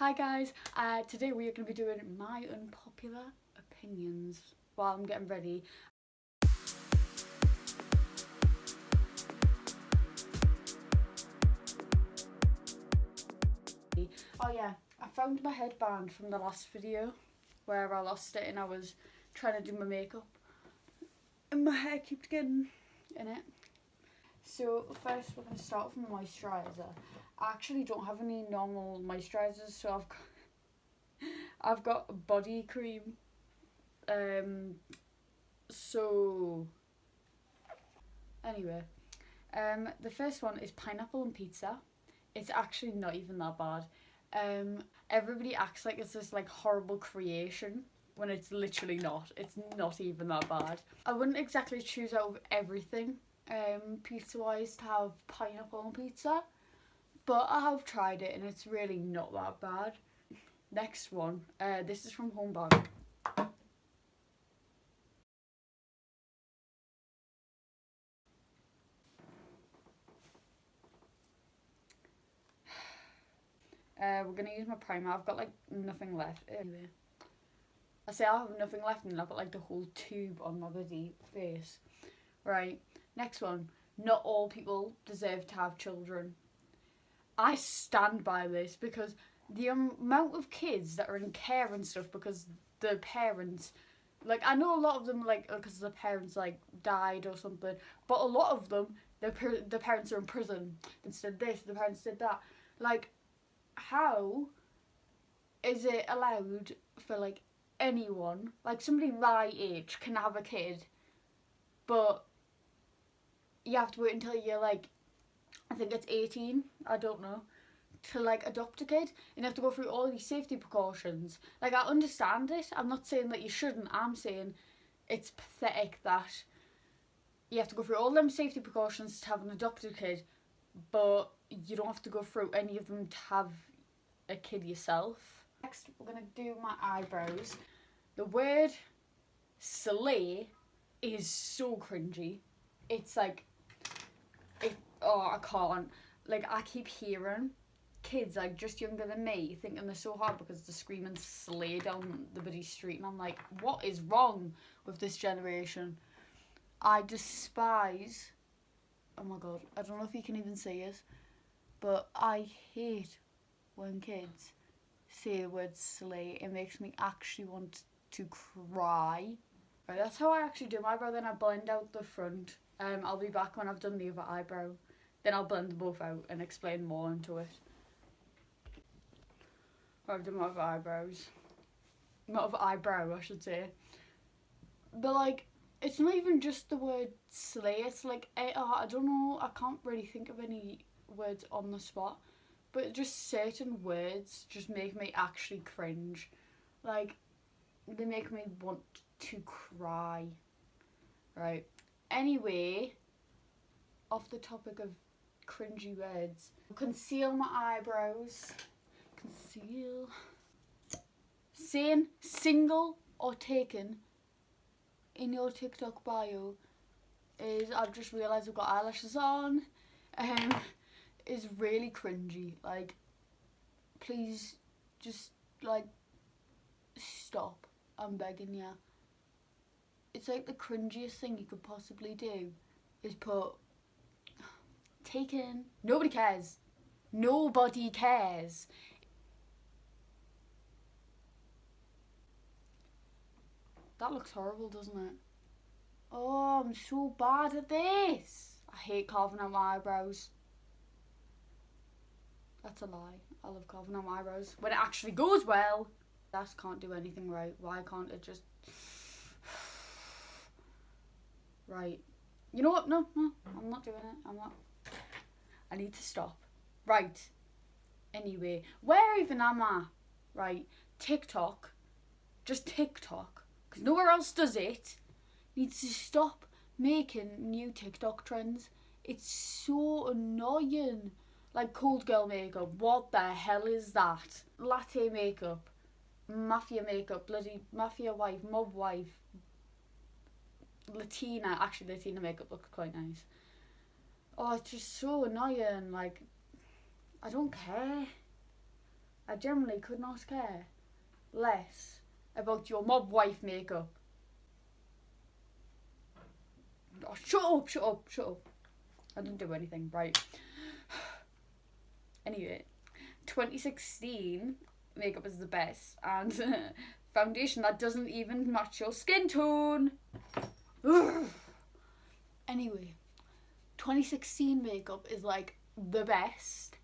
Hi guys, today we are going to be doing my unpopular opinions while I'm getting ready. Oh yeah, I found my headband from the last video where I lost it and I was trying to do my makeup and my hair keeps getting in it. So first we're going to start with moisturiser. I actually don't have any normal moisturisers, so I've got a body cream. So anyway, the first one is pineapple and pizza. It's actually not even that bad. Everybody acts like it's this like horrible creation when it's literally not. It's not even that bad. I wouldn't exactly choose out of everything, pizza wise, to have pineapple on pizza, but I have tried it and it's really not that bad. Next one, this is from Homebag. We're gonna use my primer. I've got like nothing left. Anyway, I say I have nothing left and I've got like the whole tube on my bloody face. Right, next one. Not all people deserve to have children. I stand by this because the amount of kids that are in care and stuff because the parents, like I know a lot of them like because the parents like died or something, but a lot of them the parents are in prison. Instead this, the parents did that. Like, how is it allowed for like anyone, like somebody my age can have a kid, but you have to wait until you're like, I think it's 18, I don't know, to like adopt a kid, and you have to go through all these safety precautions. Like, I understand it, I'm not saying that you shouldn't, I'm saying it's pathetic that you have to go through all them safety precautions to have an adopted kid, but you don't have to go through any of them to have a kid yourself. Next, we're gonna do my eyebrows. The word slay is so cringy. It's like, I can't. Like, I keep hearing kids like just younger than me thinking they're so hard because they're screaming slay down the bloody street, and I'm like, what is wrong with this generation? I despise, oh my god, I don't know if you can even say it, but I hate when kids say the word slay. It makes me actually want to cry. Right, that's how I actually do my eyebrow. Then I blend out the front. I'll be back when I've done the other eyebrow. Then I'll blend them both out and explain more into it. I've done my other eyebrows. My other eyebrow, I should say. But like, it's not even just the word slay. It's like, I don't know, I can't really think of any words on the spot. But just certain words just make me actually cringe. Like, they make me want to cry. Right. Anyway, off the topic of cringy words, conceal my eyebrows. Conceal. Saying single or taken in your TikTok bio is, I've just realised I've got eyelashes on. Is really cringy. Like, please just like stop. I'm begging ya. It's like the cringiest thing you could possibly do is put taken. Nobody cares. Nobody cares. That looks horrible, doesn't it? Oh, I'm so bad at this. I hate carving out my eyebrows. That's a lie. I love carving out my eyebrows when it actually goes well. I just can't do anything right. Why can't it just... Right. You know what? No, I'm not doing it. I'm not. I need to stop. Right. Anyway, where even am I? Right. TikTok. Just TikTok. Because nowhere else does it. Needs to stop making new TikTok trends. It's so annoying. Like cold girl makeup. What the hell is that? Latte makeup. Mafia makeup. Bloody mafia wife. Mob wife. Latina. Actually, Latina makeup looks quite nice. Oh, it's just so annoying. Like, I don't care. I generally could not care less about your mob wife makeup. Oh, shut up, shut up, shut up. I didn't do anything, right? Anyway, 2016 makeup is the best, and foundation that doesn't even match your skin tone. Anyway, 2016 makeup is like the best.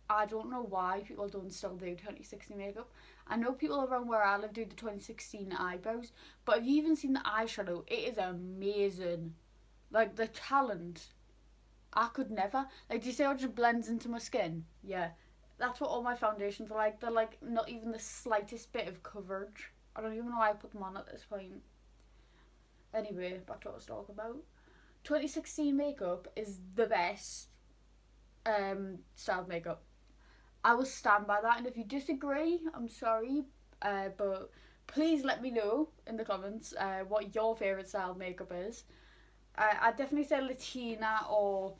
I don't know why people don't still do 2016 makeup. I know people around where I live do the 2016 eyebrows, but have you even seen the eyeshadow? It is amazing. Like, the talent. I could never. Like, do you see how it just blends into my skin? Yeah. That's what all my foundations are like. They're like not even the slightest bit of coverage. I don't even know why I put them on at this point. Anyway, back to what I was talking about. 2016 makeup is the best style of makeup. I will stand by that, and if you disagree, I'm sorry, but please let me know in the comments what your favourite style of makeup is. I'd definitely say Latina or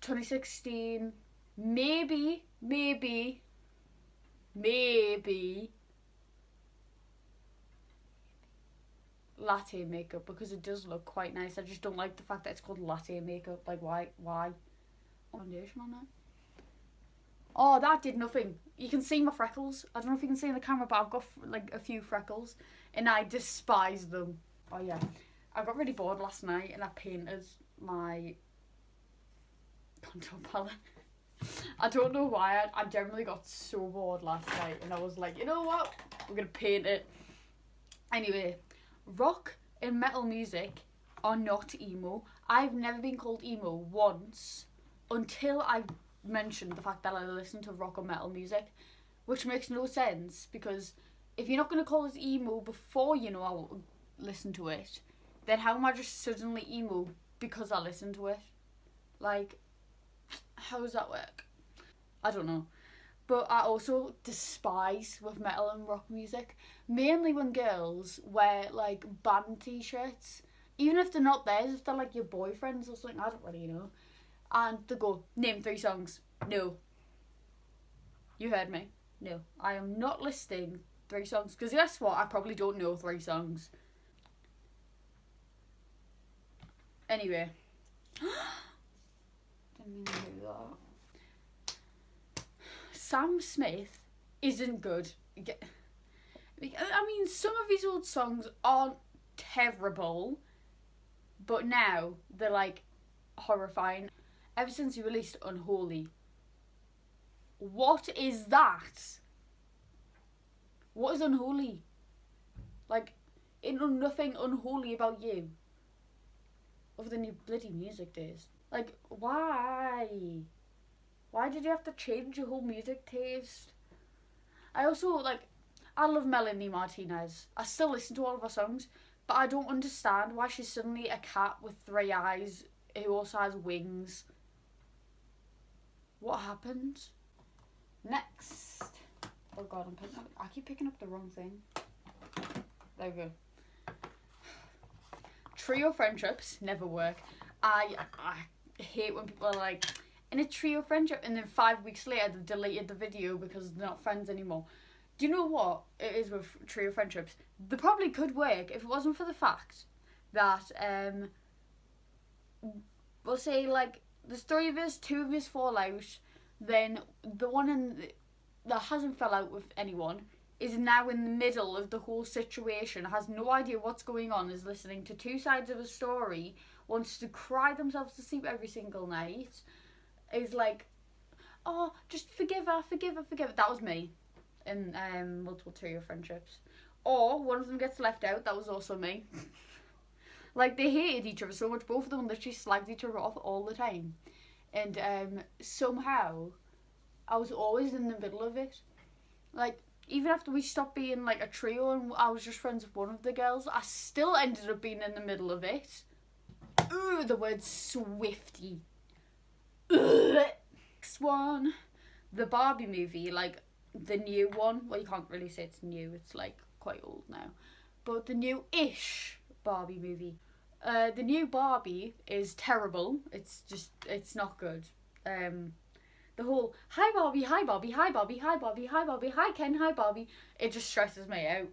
2016, maybe latte makeup, because it does look quite nice. I just don't like the fact that it's called latte makeup. Like, why? Foundation on that? Oh, that did nothing. You can see my freckles. I don't know if you can see in the camera, but I've got like a few freckles, and I despise them. Oh yeah, I got really bored last night, and I painted my contour palette. I don't know why. I generally got so bored last night, and I was like, you know what? We're gonna paint it. Anyway, rock and metal music are not emo. I've never been called emo once until I mentioned the fact that I listen to rock or metal music, which makes no sense, because if you're not going to call us emo before you know I listen to it, then how am I just suddenly emo because I listen to it? Like, how does that work? I don't know. But I also despise with metal and rock music, mainly when girls wear like band t-shirts, even if they're not theirs, if they're like your boyfriend's or something, I don't really know. And they go, name 3 songs. No. You heard me. No. I am not listing 3 songs. Because guess what? I probably don't know 3 songs. Anyway. Didn't mean to do that. Sam Smith isn't good. I mean, some of his old songs aren't terrible. But now they're like horrifying. Ever since he released Unholy. What is that? What is unholy? Like, ain't nothing unholy about you. Other than your bloody music days. Like, why? Why did you have to change your whole music taste? I also, like, I love Melanie Martinez. I still listen to all of her songs, but I don't understand why she's suddenly a cat with 3 eyes who also has wings. What happened? Next. Oh god, I keep picking up the wrong thing. There we go. Trio friendships never work. I hate when people are like, in a trio friendship, and then 5 weeks later they've deleted the video because they're not friends anymore. Do you know what it is with trio friendships? They probably could work if it wasn't for the fact that we'll say like there's 3 of us, 2 of us fall out, then the one that hasn't fell out with anyone is now in the middle of the whole situation, has no idea what's going on, is listening to 2 sides of a story, wants to cry themselves to sleep every single night, is like, oh, just forgive her. That was me in multiple trio friendships. Or one of them gets left out, that was also me. Like, they hated each other so much, both of them literally slagged each other off all the time. And somehow, I was always in the middle of it. Like, even after we stopped being like a trio and I was just friends with one of the girls, I still ended up being in the middle of it. Ooh, the word Swifty. Next one. The Barbie movie, like the new one. Well, you can't really say it's new, it's like quite old now. But the new-ish Barbie movie. The new Barbie is terrible. It's not good. The The whole hi Barbie, hi Barbie, hi Barbie, hi Barbie, hi Barbie, hi Ken, hi Barbie. It just stresses me out.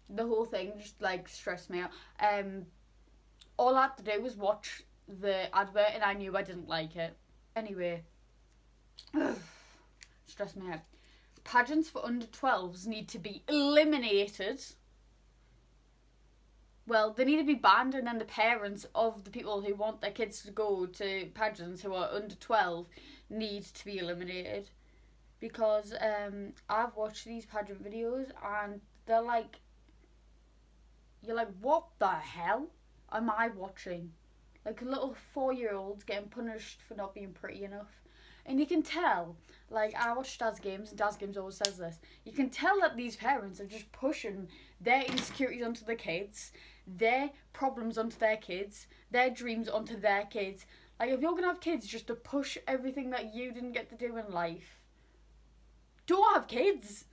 The whole thing just like stressed me out. All I had to do was watch the advert and I knew I didn't like it. Anyway, stressed me out. Pageants for under 12s need to be eliminated. Well, they need to be banned, and then the parents of the people who want their kids to go to pageants who are under 12 need to be eliminated. Because I've watched these pageant videos and they're like, you're like, what the hell am I watching? Like a little 4-year-old getting punished for not being pretty enough. And you can tell, like, I watch Daz Games, and Daz Games always says this. You can tell that these parents are just pushing their insecurities onto the kids, their problems onto their kids, their dreams onto their kids. Like, if you're going to have kids just to push everything that you didn't get to do in life, don't have kids.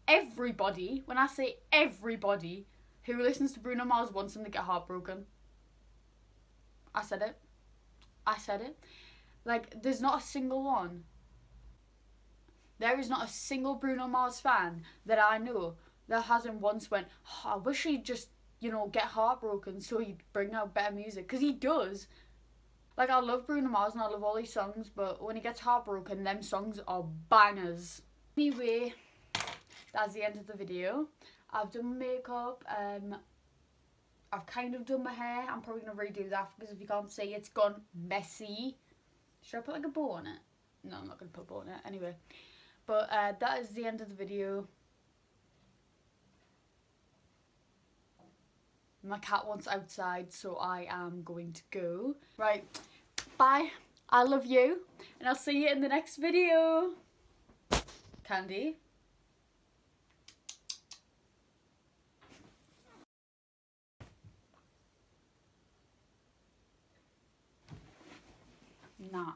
Everybody, when I say everybody, who listens to Bruno Mars wants them to get heartbroken. I said it. I said it. Like, there's not a single one. There is not a single Bruno Mars fan that I know that hasn't once went, oh, I wish he'd just, get heartbroken so he'd bring out better music. Because he does. Like, I love Bruno Mars and I love all his songs, but when he gets heartbroken, them songs are bangers. Anyway, that's the end of the video. I've done my makeup. I've kind of done my hair. I'm probably going to redo that because if you can't see, it's gone messy. Should I put like a bow on it? No, I'm not going to put a bow on it. Anyway. But that is the end of the video. My cat wants outside, so I am going to go. Right. Bye. I love you. And I'll see you in the next video. Candy. Nah.